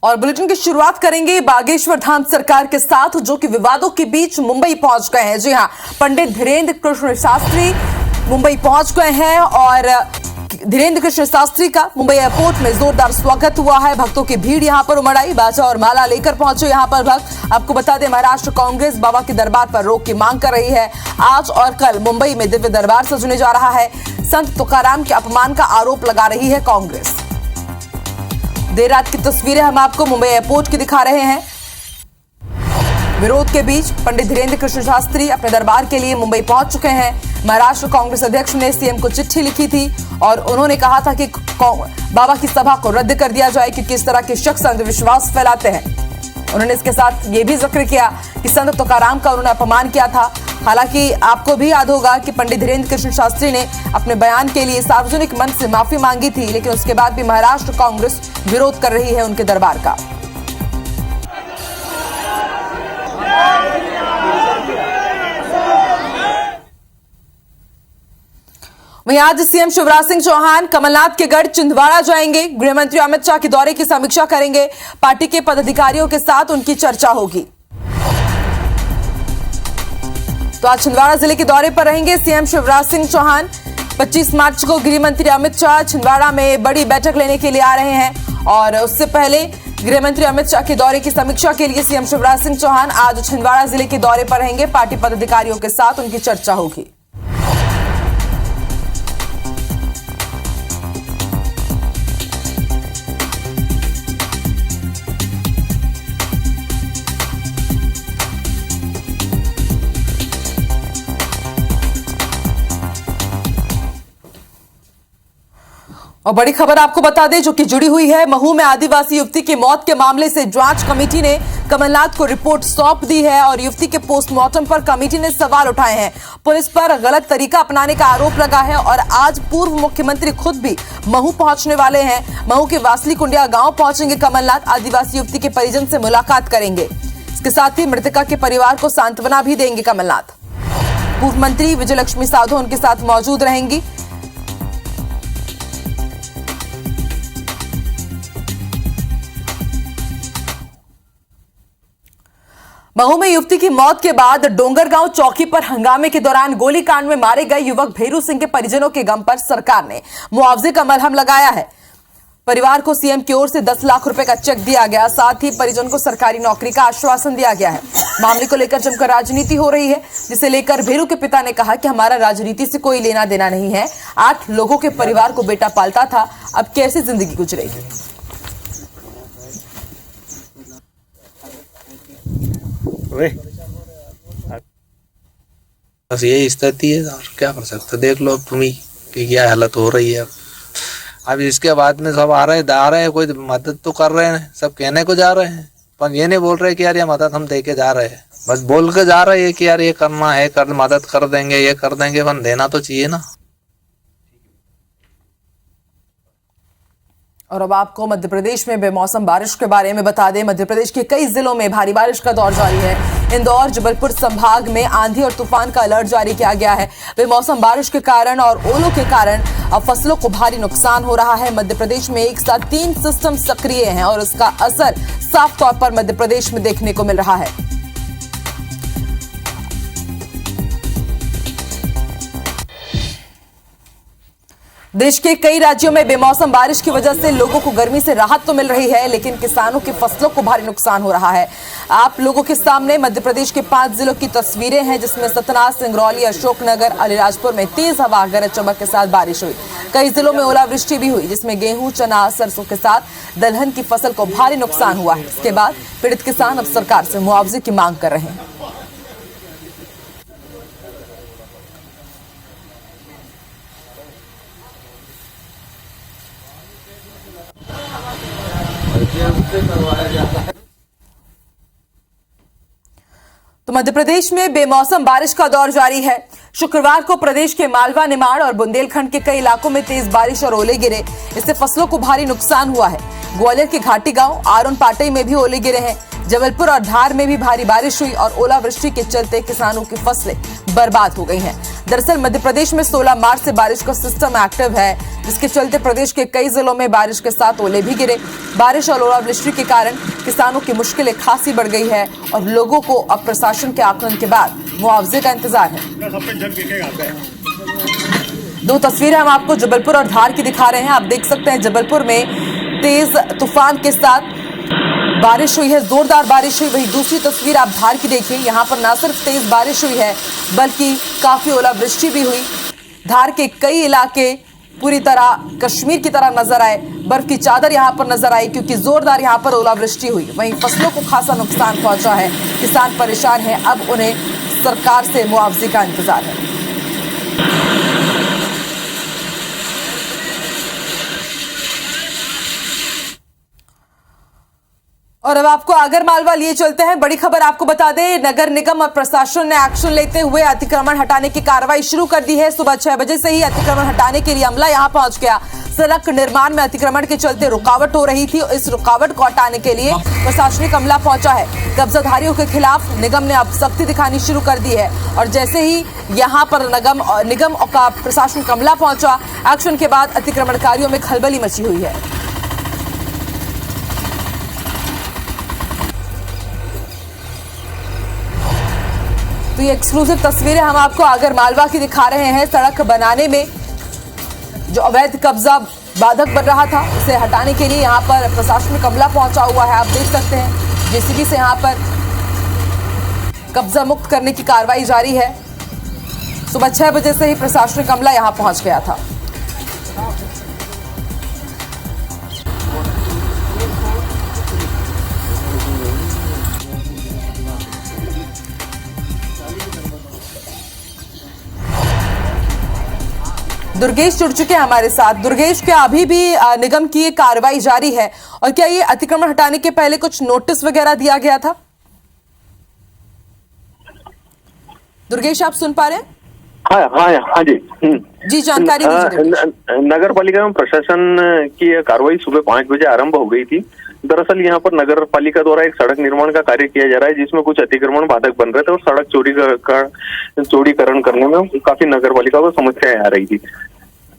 और बुलेटिन की शुरुआत करेंगे बागेश्वर धाम सरकार के साथ, जो कि विवादों के बीच मुंबई पहुंच गए हैं। जी हां, पंडित धीरेन्द्र कृष्ण शास्त्री मुंबई पहुंच गए हैं और धीरेन्द्र कृष्ण शास्त्री का मुंबई एयरपोर्ट में जोरदार स्वागत हुआ है। भक्तों की भीड़ यहां पर उमड़ आई, बाजा और माला लेकर पहुंचे यहां पर भक्त। आपको बता दें, महाराष्ट्र कांग्रेस बाबा के दरबार पर रोक की मांग कर रही है। आज और कल मुंबई में दिव्य दरबार सजने जा रहा है। संत तुकाराम के अपमान का आरोप लगा रही है कांग्रेस। देर रात की तस्वीरें हम आपको मुंबई एयरपोर्ट की दिखा रहे हैं। विरोध के बीच पंडित धीरेन्द्र कृष्ण शास्त्री अपने दरबार के लिए मुंबई पहुंच चुके हैं। महाराष्ट्र कांग्रेस अध्यक्ष ने सीएम को चिट्ठी लिखी थी और उन्होंने कहा था कि बाबा की सभा को रद्द कर दिया जाए, क्योंकि इस तरह के शख्स अंधविश्वास फैलाते हैं। उन्होंने इसके साथ ये भी जिक्र किया कि संत तुकाराम का उन्होंने अपमान किया था। हालांकि आपको भी याद होगा कि पंडित धीरेन्द्र कृष्ण शास्त्री ने अपने बयान के लिए सार्वजनिक मंच से माफी मांगी थी, लेकिन उसके बाद भी महाराष्ट्र कांग्रेस विरोध कर रही है उनके दरबार का। वहीं आज सीएम शिवराज सिंह चौहान कमलनाथ के गढ़ छिंदवाड़ा जाएंगे। गृह मंत्री अमित शाह के दौरे की समीक्षा करेंगे। पार्टी के पदाधिकारियों के साथ उनकी चर्चा होगी। तो आज छिंदवाड़ा जिले के दौरे पर रहेंगे सीएम शिवराज सिंह चौहान। 25 मार्च को गृह मंत्री अमित शाह छिंदवाड़ा में बड़ी बैठक लेने के लिए आ रहे हैं और उससे पहले गृह मंत्री अमित शाह के दौरे की समीक्षा के लिए सीएम शिवराज सिंह चौहान आज छिंदवाड़ा जिले के दौरे पर रहेंगे। पार्टी पदाधिकारियों के साथ उनकी चर्चा होगी। और बड़ी खबर आपको बता दें जो कि जुड़ी हुई है। महू में आदिवासी युवती की मौत के मामले से जांच कमेटी ने कमलनाथ को रिपोर्ट सौंप दी है और युवती के पोस्टमार्टम पर कमेटी ने सवाल उठाए हैं। पुलिस पर गलत तरीका अपनाने का आरोप लगा है और आज पूर्व मुख्यमंत्री खुद भी महू पहुंचने वाले हैं। महू के वासली कुंडिया गांव पहुंचेंगे कमलनाथ। आदिवासी युवती के परिजन से मुलाकात करेंगे। इसके साथ ही मृतका के परिवार को सांत्वना भी देंगे कमलनाथ। पूर्व मंत्री विजयलक्ष्मी साधो उनके साथ मौजूद रहेंगी। महू में युवती की मौत के बाद डोंगरगांव चौकी पर हंगामे के दौरान गोलीकांड में मारे गए युवक भेरू सिंह के परिजनों के गम पर सरकार ने मुआवजे का मलहम लगाया है। परिवार को सीएम की ओर से 10 लाख रुपए का चेक दिया गया। साथ ही परिजन को सरकारी नौकरी का आश्वासन दिया गया है। मामले को लेकर जमकर राजनीति हो रही है, जिसे लेकर भेरू के पिता ने कहा कि हमारा राजनीति से कोई लेना देना नहीं है। 8 लोगों के परिवार को बेटा पालता था, अब कैसे जिंदगी गुजरेगी। बस यही स्थिति है और क्या कर सकते। देख लो तुम ही कि क्या हालत हो रही है। अब इसके बाद में सब आ रहे हैं, कोई मदद तो कर रहे हैं, सब कहने को जा रहे हैं, पर ये नहीं बोल रहे कि यार ये मदद हम दे के जा रहे हैं। बस बोल के जा रहे हैं कि यार ये करना है, मदद कर देंगे, ये कर देंगे, पर देना तो चाहिए ना। और अब आपको मध्य प्रदेश में बेमौसम बारिश के बारे में बता दें। मध्य प्रदेश के कई जिलों में भारी बारिश का दौर जारी है। इंदौर, जबलपुर संभाग में आंधी और तूफान का अलर्ट जारी किया गया है। बेमौसम बारिश के कारण और ओलों के कारण अब फसलों को भारी नुकसान हो रहा है। मध्य प्रदेश में एक साथ 3 सिस्टम सक्रिय हैं और उसका असर साफ तौर पर मध्य प्रदेश में देखने को मिल रहा है। देश के कई राज्यों में बेमौसम बारिश की वजह से लोगों को गर्मी से राहत तो मिल रही है, लेकिन किसानों की फसलों को भारी नुकसान हो रहा है। आप लोगों के सामने मध्य प्रदेश के 5 जिलों की तस्वीरें हैं, जिसमें सतना, सिंगरौली, अशोकनगर, अलीराजपुर में तेज हवा, गरज चमक के साथ बारिश हुई। कई जिलों में ओलावृष्टि भी हुई, जिसमें गेहूं, चना, सरसों के साथ दलहन की फसल को भारी नुकसान हुआ है। इसके बाद पीड़ित किसान अब सरकार से मुआवजे की मांग कर रहे हैं। तो मध्य प्रदेश में बेमौसम बारिश का दौर जारी है। शुक्रवार को प्रदेश के मालवा, निमाड़ और बुंदेलखंड के कई इलाकों में तेज बारिश और ओले गिरे। इससे फसलों को भारी नुकसान हुआ है। ग्वालियर के घाटी गांव आरोन पाटई में भी ओले गिरे हैं। जबलपुर और धार में भी भारी बारिश हुई और ओलावृष्टि के चलते किसानों की फसलें बर्बाद हो गई हैं। दरअसल मध्य प्रदेश में 16 मार्च से बारिश का सिस्टम एक्टिव है, जिसके चलते प्रदेश के कई जिलों में बारिश के साथ ओले भी गिरे। बारिश और ओलावृष्टि के कारण किसानों की मुश्किलें खासी बढ़ गई है और लोगों को अब प्रशासन के आकलन के बाद मुआवजे का इंतजार है। दो तस्वीरें हम आपको जबलपुर और धार की दिखा रहे हैं। आप देख सकते हैं जबलपुर में तेज तूफान के साथ बारिश हुई है, जोरदार बारिश हुई। वही दूसरी तस्वीर आप धार की देखिए, यहाँ पर न सिर्फ तेज बारिश हुई है बल्कि काफी ओलावृष्टि भी हुई। धार के कई इलाके पूरी तरह कश्मीर की तरह नजर आए, बर्फ की चादर यहाँ पर नजर आई क्योंकि जोरदार यहाँ पर ओलावृष्टि हुई। वहीं फसलों को खासा नुकसान पहुंचा है, किसान परेशान हैं। अब उन्हें सरकार से मुआवजे का इंतजार है। और अब आपको आगरमालवा लिए चलते हैं। बड़ी खबर आपको बता दें, नगर निगम और प्रशासन ने एक्शन लेते हुए अतिक्रमण हटाने की कार्रवाई शुरू कर दी है। सुबह 6 बजे से ही अतिक्रमण हटाने के लिए अमला यहां पहुंच गया। सड़क निर्माण में अतिक्रमण के चलते रुकावट हो रही थी, इस रुकावट को हटाने के लिए प्रशासनिक अमला पहुंचा है। कब्जाधारियों के खिलाफ निगम ने अब सख्ती दिखानी शुरू कर दी है और जैसे ही यहां पर निगम का प्रशासनिक अमला पहुंचा, एक्शन के बाद अतिक्रमणकारियों में खलबली मची हुई है। तो ये एक्सक्लूसिव तस्वीरें हम आपको आगरमालवा की दिखा रहे हैं। सड़क बनाने में जो अवैध कब्जा बाधक बन रहा था, उसे हटाने के लिए यहाँ पर प्रशासनिक अमला पहुंचा हुआ है। आप देख सकते हैं जेसीबी से यहाँ पर कब्जा मुक्त करने की कार्रवाई जारी है। सुबह 6 बजे से ही प्रशासनिक अमला यहाँ पहुंच गया था। दुर्गेश जुड़ चुके हैं हमारे साथ। दुर्गेश, क्या अभी भी निगम की ये कार्रवाई जारी है और क्या ये अतिक्रमण हटाने के पहले कुछ नोटिस वगैरह दिया गया था? दुर्गेश, आप सुन पा रहे हैं? हाँ जी जी, जानकारी दीजिए। नगर पालिका में प्रशासन की कार्रवाई सुबह 5 बजे आरंभ हो गई थी। दरअसल यहाँ पर नगर पालिका द्वारा एक सड़क निर्माण का कार्य किया जा रहा है, जिसमें कुछ अतिक्रमण बाधक बन रहे थे और सड़क चौड़ीकरण करने में काफी नगर पालिका को समस्याएं आ रही थी।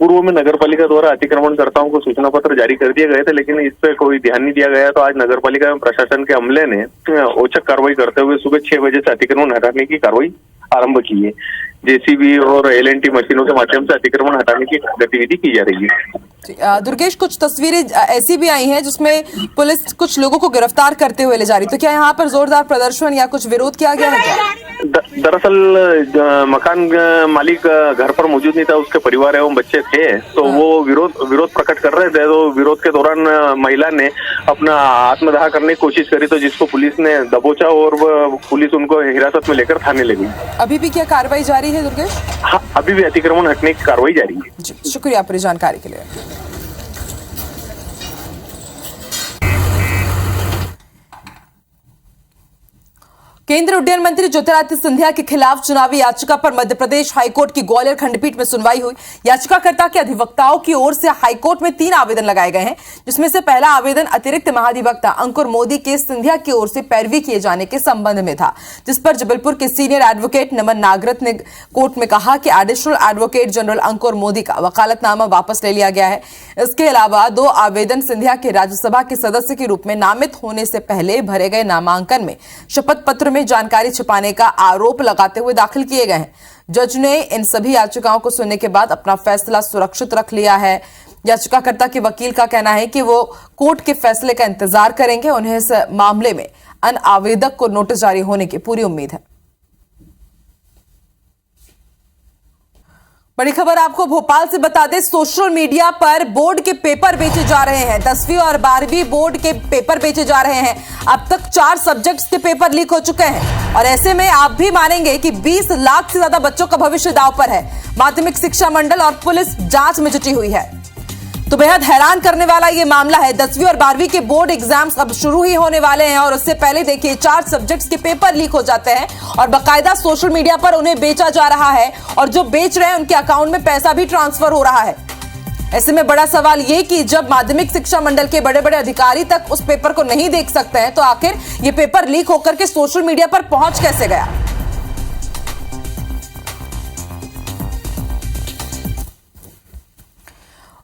पूर्व में नगर पालिका द्वारा अतिक्रमणकर्ताओं को सूचना पत्र जारी कर दिए गए थे, लेकिन इस पर कोई ध्यान नहीं दिया गया। तो आज नगर पालिका में प्रशासन के अमले ने औचक कार्रवाई करते हुए सुबह 6 बजे से अतिक्रमण हटाने की कार्रवाई आरंभ की है। जेसीबी और एलएनटी मशीनों के माध्यम से अतिक्रमण हटाने की गतिविधि की जा रही है। दुर्गेश, कुछ तस्वीरें ऐसी भी आई हैं जिसमें पुलिस कुछ लोगों को गिरफ्तार करते हुए ले जा रही, तो क्या यहाँ पर जोरदार प्रदर्शन या कुछ विरोध किया गया है क्या? दरअसल मकान मालिक घर पर मौजूद नहीं था, उसके परिवार एवं बच्चे थे, तो वो विरोध प्रकट कर रहे थे। तो विरोध के दौरान महिला ने अपना आत्मदाह करने की कोशिश करी, तो जिसको पुलिस ने दबोचा और पुलिस उनको हिरासत में लेकर थाने ले गई। अभी भी क्या कार्रवाई जारी है दुर्गेश? हाँ, अभी भी अतिक्रमण हटने की कार्रवाई जारी है। जी, शुक्रिया आपकी जानकारी के लिए। केंद्रीय उड्डयन मंत्री ज्योतिरादित्य सिंधिया के खिलाफ चुनावी याचिका पर मध्य प्रदेश हाईकोर्ट की ग्वालियर खंडपीठ में सुनवाई हुई। याचिकाकर्ता के अधिवक्ताओं की ओर से हाईकोर्ट में 3 आवेदन लगाए गए हैं, जिसमें से पहला आवेदन अतिरिक्त महाधिवक्ता अंकुर मोदी के सिंधिया की ओर से पैरवी किए जाने के संबंध में था, जिस पर जबलपुर के सीनियर एडवोकेट नमन नागरथ ने कोर्ट में कहा कि एडिशनल एडवोकेट जनरल अंकुर मोदी का वकालतनामा वापस ले लिया गया है। इसके अलावा 2 आवेदन सिंधिया के राज्यसभा के सदस्य के रूप में नामित होने से पहले भरे गए नामांकन में शपथ पत्र में जानकारी छिपाने का आरोप लगाते हुए दाखिल किए गए हैं। जज ने इन सभी याचिकाओं को सुनने के बाद अपना फैसला सुरक्षित रख लिया है। याचिकाकर्ता के वकील का कहना है कि वो कोर्ट के फैसले का इंतजार करेंगे। उन्हें इस मामले में अन्य आवेदक को नोटिस जारी होने की पूरी उम्मीद है। बड़ी खबर आपको भोपाल से बता दें, सोशल मीडिया पर बोर्ड के पेपर बेचे जा रहे हैं। 10वीं और 12वीं बोर्ड के पेपर बेचे जा रहे हैं। अब तक 4 सब्जेक्ट्स के पेपर लीक हो चुके हैं और ऐसे में आप भी मानेंगे कि 20 लाख से ज्यादा बच्चों का भविष्य दांव पर है। माध्यमिक शिक्षा मंडल और पुलिस जांच में जुटी हुई है। तो बेहद हैरान करने वाला ये मामला है। 10वीं और 12वीं के बोर्ड एग्जाम्स अब शुरू ही होने वाले हैं और उससे पहले देखिए 4 सब्जेक्ट्स के पेपर लीक हो जाते हैं और बाकायदा सोशल मीडिया पर उन्हें बेचा जा रहा है और जो बेच रहे हैं उनके अकाउंट में पैसा भी ट्रांसफर हो रहा है। ऐसे में बड़ा सवाल ये कि जब माध्यमिक शिक्षा मंडल के बड़े बड़े अधिकारी तक उस पेपर को नहीं देख सकते हैं तो आखिर ये पेपर लीक होकर के सोशल मीडिया पर पहुंच कैसे गया।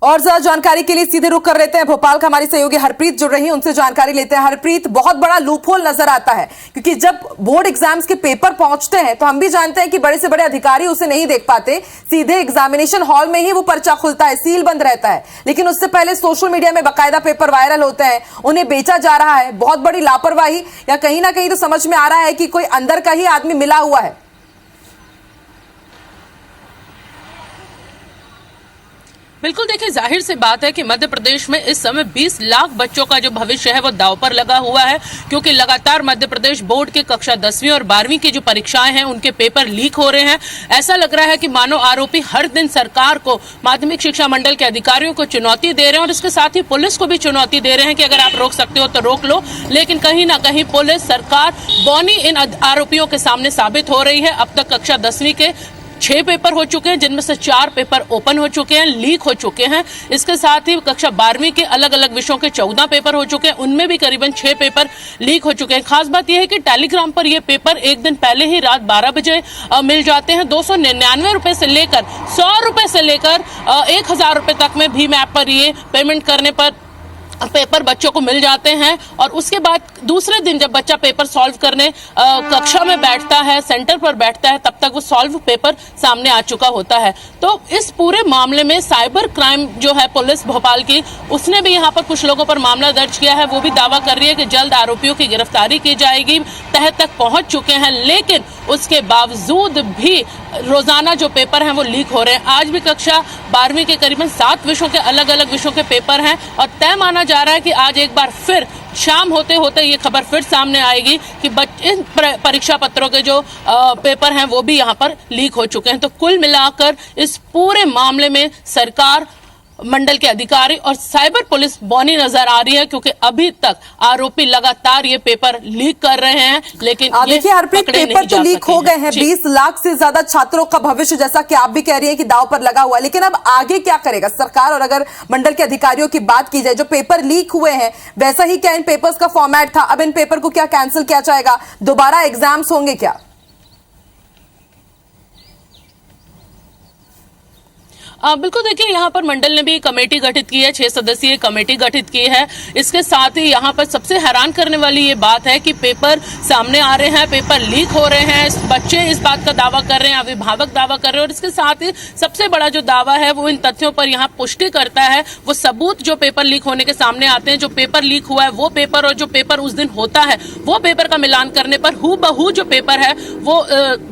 और ज्यादा जानकारी के लिए सीधे रुख कर लेते हैं भोपाल का हमारी सहयोगी हरप्रीत जुड़ रही है, उनसे जानकारी लेते हैं। हरप्रीत, बहुत बड़ा लूपहोल नजर आता है क्योंकि जब बोर्ड एग्जाम्स के पेपर पहुंचते हैं तो हम भी जानते हैं कि बड़े से बड़े अधिकारी उसे नहीं देख पाते, सीधे एग्जामिनेशन हॉल में ही वो पर्चा खुलता है, सील बंद रहता है। लेकिन उससे पहले सोशल मीडिया में बाकायदा पेपर वायरल होते हैं, उन्हें बेचा जा रहा है। बहुत बड़ी लापरवाही या कहीं ना कहीं तो समझ में आ रहा है कि कोई अंदर का ही आदमी मिला हुआ है। बिल्कुल, देखिए जाहिर सी बात है कि मध्य प्रदेश में इस समय 20 लाख बच्चों का जो भविष्य है वो दांव पर लगा हुआ है, क्योंकि लगातार मध्य प्रदेश बोर्ड के कक्षा 10वीं और 12वीं की जो परीक्षाएं हैं उनके पेपर लीक हो रहे हैं। ऐसा लग रहा है कि मानो आरोपी हर दिन सरकार को, माध्यमिक शिक्षा मंडल के अधिकारियों को चुनौती दे रहे हैं और इसके साथ ही पुलिस को भी चुनौती दे रहे हैं कि अगर आप रोक सकते हो तो रोक लो। लेकिन कहीं ना कहीं पुलिस, सरकार बौनी इन आरोपियों के सामने साबित हो रही है। अब तक कक्षा 10वीं के 6 पेपर हो चुके हैं, जिनमें से 4 पेपर ओपन हो चुके हैं, लीक हो चुके हैं। इसके साथ ही कक्षा 12वीं के अलग अलग विषयों के 14 पेपर हो चुके हैं, उनमें भी करीबन 6 पेपर लीक हो चुके हैं। खास बात यह है कि टेलीग्राम पर ये पेपर एक दिन पहले ही रात 12 बजे मिल जाते हैं। 299 रुपए से लेकर 100 रुपए से लेकर 1000 रुपए तक में भीम ऐप पर ये पेमेंट करने पर पेपर बच्चों को मिल जाते हैं। और उसके बाद दूसरे दिन जब बच्चा पेपर सॉल्व करने कक्षा में बैठता है, सेंटर पर बैठता है, तब तक वो सॉल्व पेपर सामने आ चुका होता है। तो इस पूरे मामले में साइबर क्राइम जो है पुलिस भोपाल की, उसने भी यहाँ पर कुछ लोगों पर मामला दर्ज किया है। वो भी दावा कर रही है कि जल्द आरोपियों की गिरफ्तारी की जाएगी, तह तक पहुंच चुके हैं। लेकिन उसके बावजूद भी रोजाना जो पेपर हैं वो लीक हो रहे हैं। आज भी कक्षा 12वीं के करीबन 7 विषयों के अलग अलग विषयों के पेपर हैं और तय माना जा रहा है कि आज एक बार फिर शाम होते होते ये खबर फिर सामने आएगी कि इन परीक्षा पत्रों के जो पेपर हैं वो भी यहाँ पर लीक हो चुके हैं। तो कुल मिलाकर इस पूरे मामले में सरकार, मंडल के अधिकारी और साइबर पुलिस बौनी नजर आ रही है, क्योंकि अभी तक आरोपी लगातार ये पेपर लीक कर रहे हैं। लेकिन देखिए हरप्रीत, पेपर तो लीक हो गए हैं, 20 लाख से ज्यादा छात्रों का भविष्य, जैसा कि आप भी कह रही हैं कि दांव पर लगा हुआ है। लेकिन अब आगे क्या करेगा सरकार? और अगर मंडल के अधिकारियों की बात की जाए, जो पेपर लीक हुए हैं वैसा ही क्या इन पेपर्स का फॉर्मेट था? अब इन पेपर को क्या कैंसिल किया जाएगा? दोबारा एग्जाम्स होंगे क्या? बिल्कुल, देखिए यहाँ पर मंडल ने भी कमेटी गठित की है, 6 सदस्यीय कमेटी गठित की है। इसके साथ ही यहाँ पर सबसे हैरान करने वाली ये बात है कि पेपर सामने आ रहे हैं, पेपर लीक हो रहे हैं, बच्चे इस बात का दावा कर रहे हैं, अभिभावक दावा कर रहे हैं। और इसके साथ ही सबसे बड़ा जो दावा है वो इन तथ्यों पर यहाँ पुष्टि करता है, वो सबूत जो पेपर लीक होने के सामने आते हैं। जो पेपर लीक हुआ है वो पेपर और जो पेपर उस दिन होता है वो पेपर का मिलान करने पर हूबहू जो पेपर है वो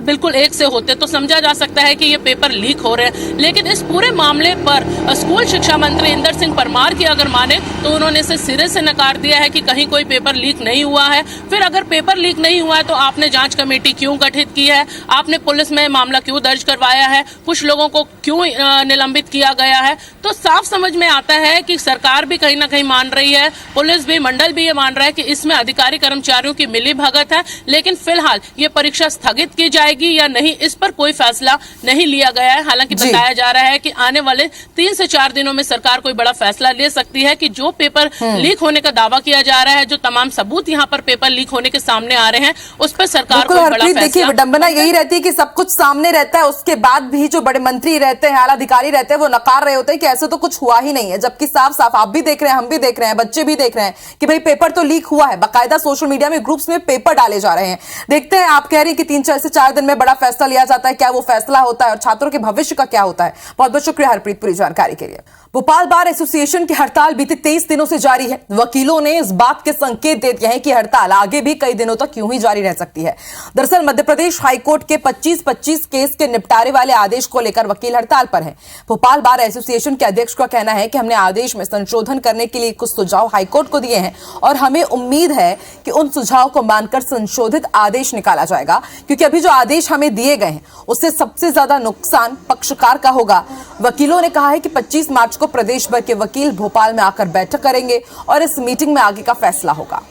बिल्कुल एक से होते, तो समझा जा सकता है कि ये पेपर लीक हो रहे हैं। लेकिन इस पूरे मामले पर स्कूल शिक्षा मंत्री इंदर सिंह परमार की अगर माने तो उन्होंने इसे सिरे से नकार दिया है कि कहीं कोई पेपर लीक नहीं हुआ है। फिर अगर पेपर लीक नहीं हुआ है तो आपने जांच कमेटी क्यों गठित की है? आपने पुलिस में मामला क्यों दर्ज करवाया है? कुछ लोगों को क्यों निलंबित किया गया है? तो साफ समझ में आता है कि सरकार भी कहीं ना कहीं मान रही है, पुलिस भी, मंडल भी ये मान रहा है कि इसमें अधिकारी कर्मचारियों की मिली भगत है। लेकिन फिलहाल ये परीक्षा स्थगित की जाएगी या नहीं, इस पर कोई फैसला नहीं लिया गया है। हालांकि बताया जा रहा है कि आने वाले 3 से 4 दिनों में सरकार कोई बड़ा फैसला ले सकती है कि जो पेपर लीक होने का दावा किया जा रहा है, जो तमाम सबूत यहाँ पर पेपर लीक होने के सामने आ रहे हैं, उस पर सरकार को बड़ा फैसला। देखिए, विडंबना यही रहती है कि सब कुछ सामने रहता है, उसके बाद भी जो बड़े मंत्री रहते हैं, आला अधिकारी रहते हैं, वो नकार रहे होते हैं कि ऐसे तो कुछ हुआ ही नहीं है। जबकि साफ साफ आप भी देख रहे हैं, हम भी देख रहे हैं, बच्चे भी देख रहे हैं कि भाई पेपर तो लीक हुआ है। बाकायदा सोशल मीडिया में ग्रुप्स में पेपर डाले जा रहे हैं। देखते हैं, आप कह रही हैं कि 3 से 4 दिन में बड़ा फैसला लिया जाता है, क्या वो फैसला होता है और छात्रों के भविष्य का क्या होता है? बहुत बहुत शुक्रिया हरप्रीत पूरी जानकारी के लिए। भोपाल बार एसोसिएशन की हड़ताल बीते 23 दिनों से जारी है। वकीलों ने इस बात के संकेत दे दिए हैं कि हड़ताल आगे भी कई दिनों तक यूं ही जारी रह सकती है। दरअसल मध्य प्रदेश हाईकोर्ट के 25-25 केस के निपटारे वाले आदेश को लेकर वकील हड़ताल पर हैं। भोपाल बार एसोसिएशन के अध्यक्ष का कहना है कि हमने आदेश में संशोधन करने के लिए कुछ सुझाव हाईकोर्ट को दिए हैं और हमें उम्मीद है कि उन सुझाव को मानकर संशोधित आदेश निकाला जाएगा, क्योंकि अभी जो आदेश हमें दिए गए हैं उससे सबसे ज्यादा नुकसान पक्षकार का होगा। वकीलों ने कहा है कि 25 मार्च को प्रदेश भर के वकील भोपाल में आकर बैठक करेंगे और इस मीटिंग में आगे का फैसला होगा।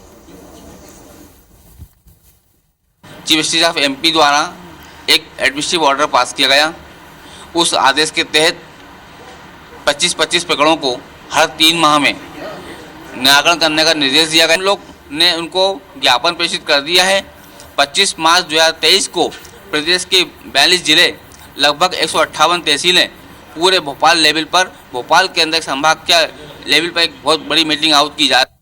चीफ जस्टिस ऑफ एमपी द्वारा एक एडमिनिस्ट्रेटिव ऑर्डर पास किया गया। उस आदेश के तहत 25-25 प्रकरणों को हर 3 माह में निराकरण करने का निर्देश दिया गया। हम लोग ने उनको ज्ञापन प्रेषित कर दिया है। 25 मार्च 2023 को प्रदेश के 42 जिले लगभग 158 तहसीलें पूरे भोपाल लेवल पर, भोपाल के अंदर संभाग के लेवल पर एक बहुत बड़ी मीटिंग आउट की जा रही है।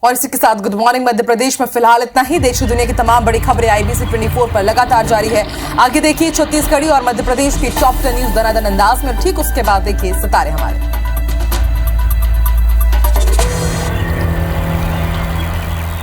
और इसी के साथ गुड मॉर्निंग मध्य प्रदेश में फिलहाल इतना ही। देश और दुनिया की तमाम बड़ी खबरें IBC 24 पर लगातार जारी है। आगे देखिए छत्तीसगढ़ी और मध्य प्रदेश की टॉप 10 न्यूज दनादन अंदाज में, ठीक उसके बाद देखिए सितारे हमारे।